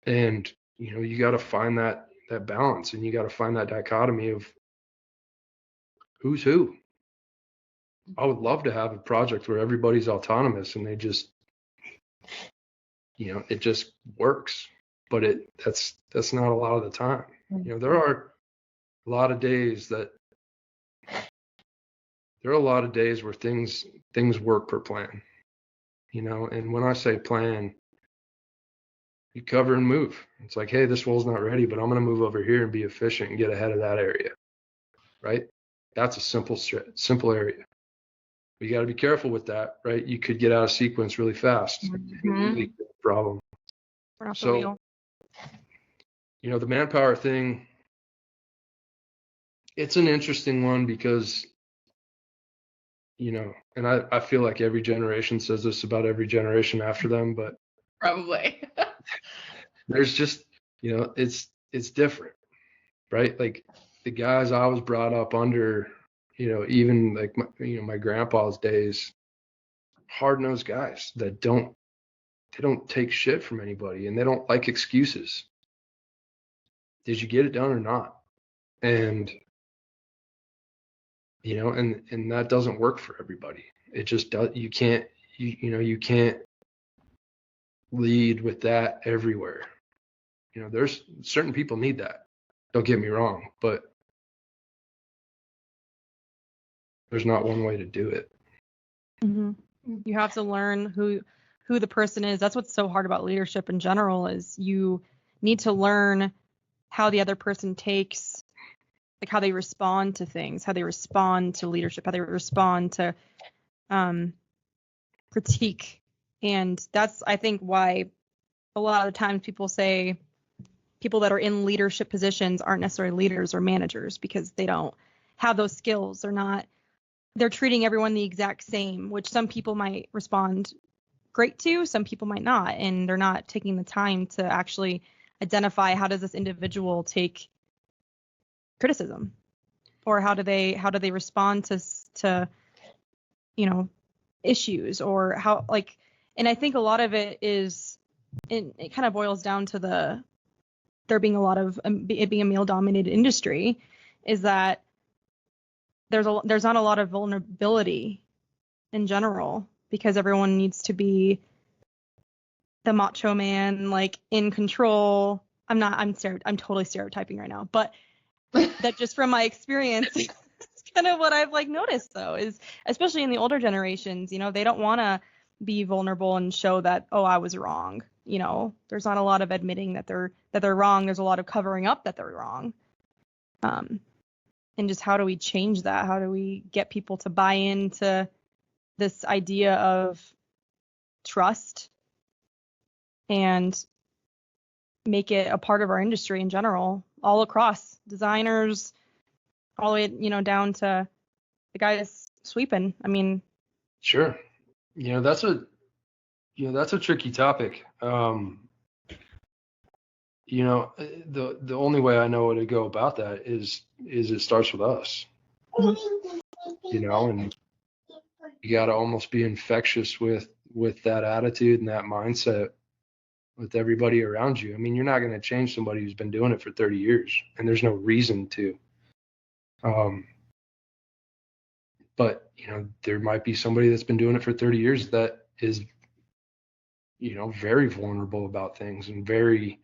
And, you know, you got to find that balance, and you got to find that dichotomy of who's who. I would love to have a project where everybody's autonomous and they just, you know, it just works. But that's not a lot of the time. You know, there are a lot of days where things work per plan, you know. And when I say plan, you cover and move. It's like, hey, this role's not ready, but I'm going to move over here and be efficient and get ahead of that area, right? That's a simple area. But you got to be careful with that, right? You could get out of sequence really fast. Really problem. So, you know, the manpower thing, it's an interesting one because, you know, and I feel like every generation says this about every generation after them, but probably there's just, you know, it's different, right? Like the guys I was brought up under, you know, even like my grandpa's days, hard-nosed guys that don't take shit from anybody, and they don't like excuses. Did you get it done or not? And, you know, and that doesn't work for everybody. It just does. You can't lead with that everywhere. You know, there's certain people need that. Don't get me wrong, but there's not one way to do it. Mm-hmm. You have to learn who the person is. That's what's so hard about leadership in general, is you need to learn how the other person takes, like how they respond to things, how they respond to leadership, how they respond to critique. And that's, I think, why a lot of the times people say people that are in leadership positions aren't necessarily leaders or managers, because they don't have those skills. They're treating everyone the exact same, which some people might respond great to, some people might not, and they're not taking the time to actually identify how does this individual take criticism, or how do they respond to you know, issues, or how, like, and I think a lot of it is, it kind of boils down to there being a lot of it being a male dominated industry, is that there's not a lot of vulnerability in general, because everyone needs to be the macho man, like in control. I'm totally stereotyping right now, but that just from my experience, it's kind of what I've like noticed though, is especially in the older generations, you know, they don't want to be vulnerable and show that, oh, I was wrong. You know, there's not a lot of admitting that they're wrong. There's a lot of covering up that they're wrong. And just how do we change that? How do we get people to buy into this idea of trust and make it a part of our industry in general, all across, designers, all the way, you know, down to the guys sweeping. I mean, sure. You know, that's a tricky topic. You know, the only way I know to go about that is it starts with us. You know, and you got to almost be infectious with that attitude and that mindset with everybody around you. I mean, you're not going to change somebody who's been doing it for 30 years, and there's no reason to. But, you know, there might be somebody that's been doing it for 30 years that is, you know, very vulnerable about things and very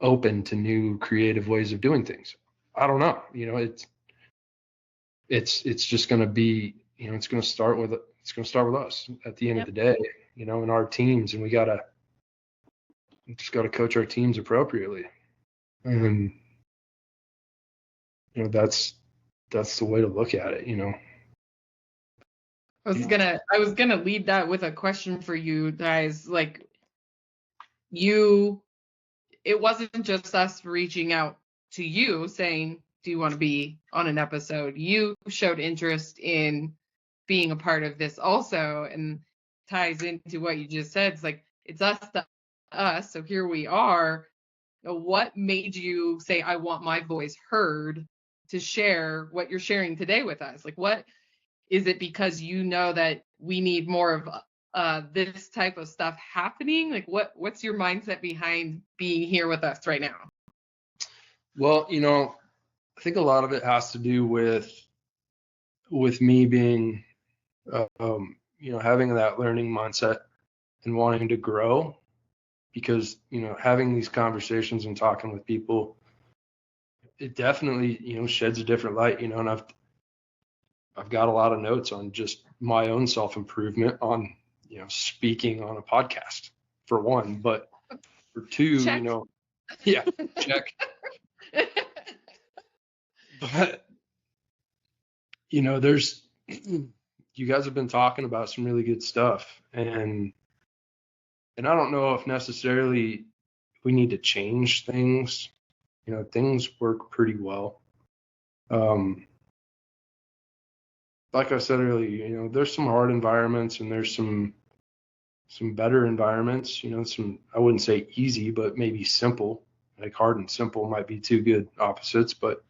open to new creative ways of doing things. I don't know. You know, it's just going to be, it's going to start with us at the end of the day, in our teams, and we just got to coach our teams appropriately. And, that's the way to look at it, I was gonna lead that with a question for you guys. Like, it wasn't just us reaching out to you saying, do you want to be on an episode? You showed interest in being a part of this also, and ties into what you just said. It's like, it's us to us. So here we are. What made you say, I want my voice heard to share what you're sharing today with us? Like, what is it, because you know that we need more of this type of stuff happening? Like, what's your mindset behind being here with us right now? Well, I think a lot of it has to do with me being, having that learning mindset and wanting to grow, because, having these conversations and talking with people, it definitely, sheds a different light, and I've got a lot of notes on just my own self-improvement on, speaking on a podcast, for one, but for two, Check. Yeah, check. But, there's, you guys have been talking about some really good stuff, and I don't know if necessarily we need to change things. Things work pretty well. Like I said earlier, there's some hard environments and there's some better environments, I wouldn't say easy, but maybe simple. Like hard and simple might be two good opposites, but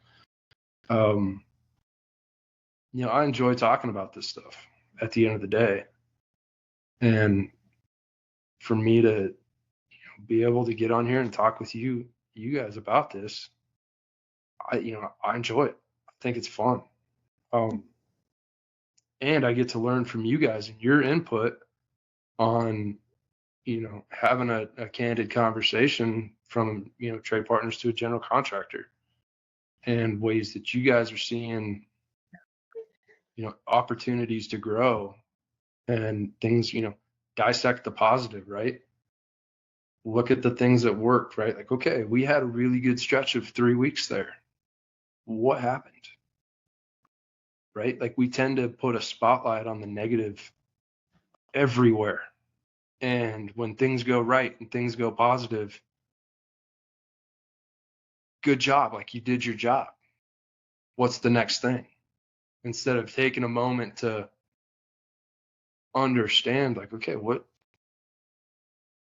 I enjoy talking about this stuff at the end of the day. And for me to be able to get on here and talk with you guys about this, I enjoy it. I think it's fun. And I get to learn from you guys and your input on, having a candid conversation from, trade partners to a general contractor, and ways that you guys are seeing, opportunities to grow and things, dissect the positive, right? Look at the things that worked, right? Like, okay, we had a really good stretch of 3 weeks there. What happened? Right? Like, we tend to put a spotlight on the negative everywhere. And when things go right and things go positive, good job. Like, you did your job. What's the next thing? Instead of taking a moment to understand, like, okay,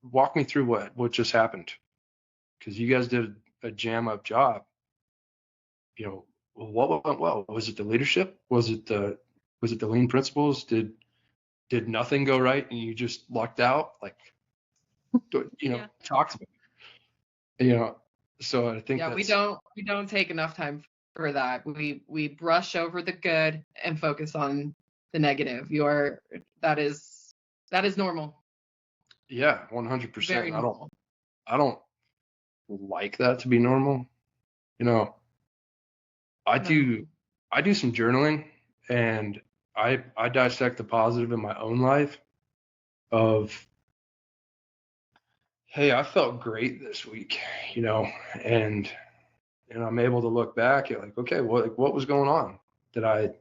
walk me through what just happened. Because you guys did a jam up job. What went well? Was it the leadership? Was it the lean principles? Did nothing go right and you just lucked out? Like, talk to me. So I think we don't take enough time for that. We brush over the good and focus on the negative. That is normal. Yeah, 100%. Very normal. I don't like that to be normal. I do some journaling, and I dissect the positive in my own life of, hey, I felt great this week, and I'm able to look back at, like, okay, what was going on? Did I,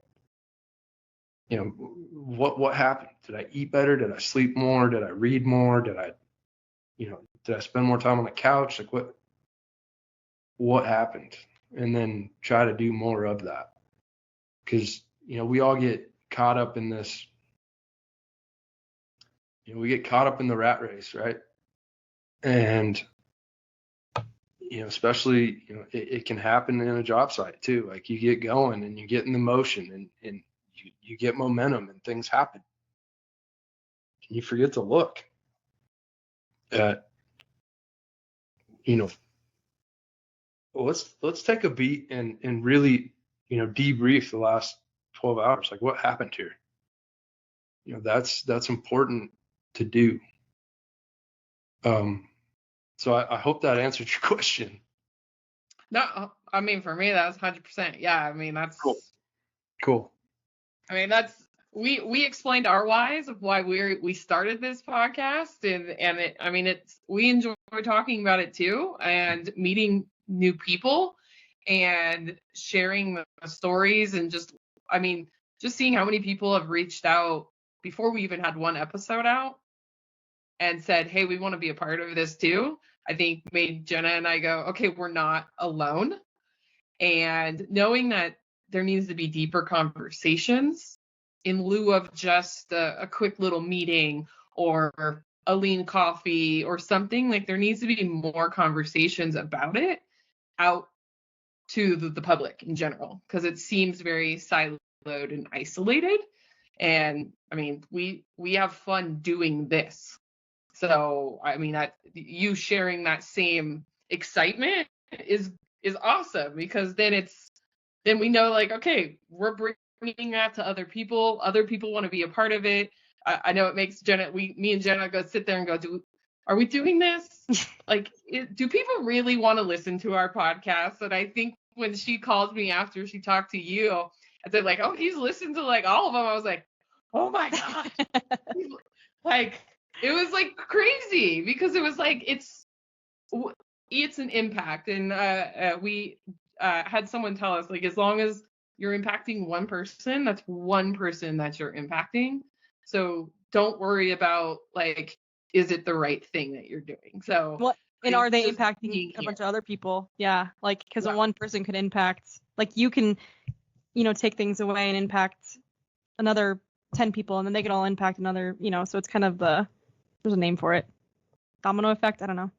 what happened? Did I eat better? Did I sleep more? Did I read more? Did I spend more time on the couch? Like, what happened? And then try to do more of that. Because, we all get caught up in this, we get caught up in the rat race, right? And, especially, it can happen in a job site too. Like, you get going and you get in the motion and you get momentum and things happen. And you forget to look at, let's take a beat and really, debrief the last 12 hours. Like, what happened here? That's important to do. So I hope that answered your question. No, I mean, for me, that's 100%. Yeah, I mean, that's cool. Cool. I mean, we explained our whys of why we started this podcast, and we enjoy talking about it too, and meeting new people and sharing the stories, and just seeing how many people have reached out before we even had one episode out and said, hey, we want to be a part of this too. I think made Jenna and I go, okay, we're not alone. And knowing that there needs to be deeper conversations in lieu of just a quick little meeting or a lean coffee or something, like there needs to be more conversations about it out to the public in general, because it seems very siloed and isolated. And I mean, we have fun doing this. So I mean, that you sharing that same excitement is awesome, because then we know, like, okay, we're bringing that to other people. Other people want to be a part of it. I know it makes Jenna, me and Jenna go sit there and go, are we doing this? Like, do people really want to listen to our podcast? And I think when she called me after she talked to you, and said, like, oh, he's listened to like all of them, I was like, oh my God. Like, it was like crazy, because it was like, it's an impact. And we had someone tell us, like, as long as you're impacting one person, that's one person that you're impacting. So don't worry about, like, is it the right thing that you're doing? So what, and are they impacting a bunch of other people? Yeah, like, because one person could impact, like, you can, take things away and impact another 10 people, and then they could all impact another, so it's kind of there's a name for it. Domino effect, I don't know.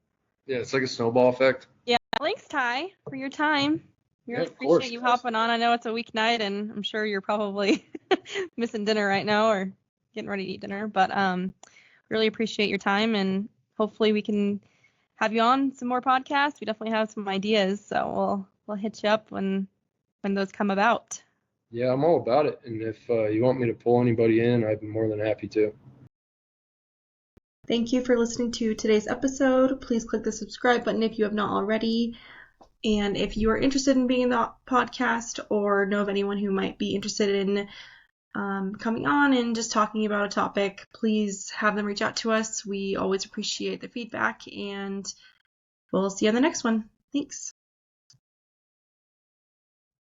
Yeah, it's like a snowball effect. Yeah, thanks, Ty, for your time. We really appreciate you hopping on. I know it's a weeknight, and I'm sure you're probably missing dinner right now or getting ready to eat dinner, but really appreciate your time, and hopefully we can have you on some more podcasts. We definitely have some ideas, so we'll hit you up when those come about. Yeah, I'm all about it, and if you want me to pull anybody in, I'd be more than happy to. Thank you for listening to today's episode. Please click the subscribe button if you have not already. And if you are interested in being in the podcast, or know of anyone who might be interested in coming on and just talking about a topic, please have them reach out to us. We always appreciate the feedback, and we'll see you on the next one. Thanks.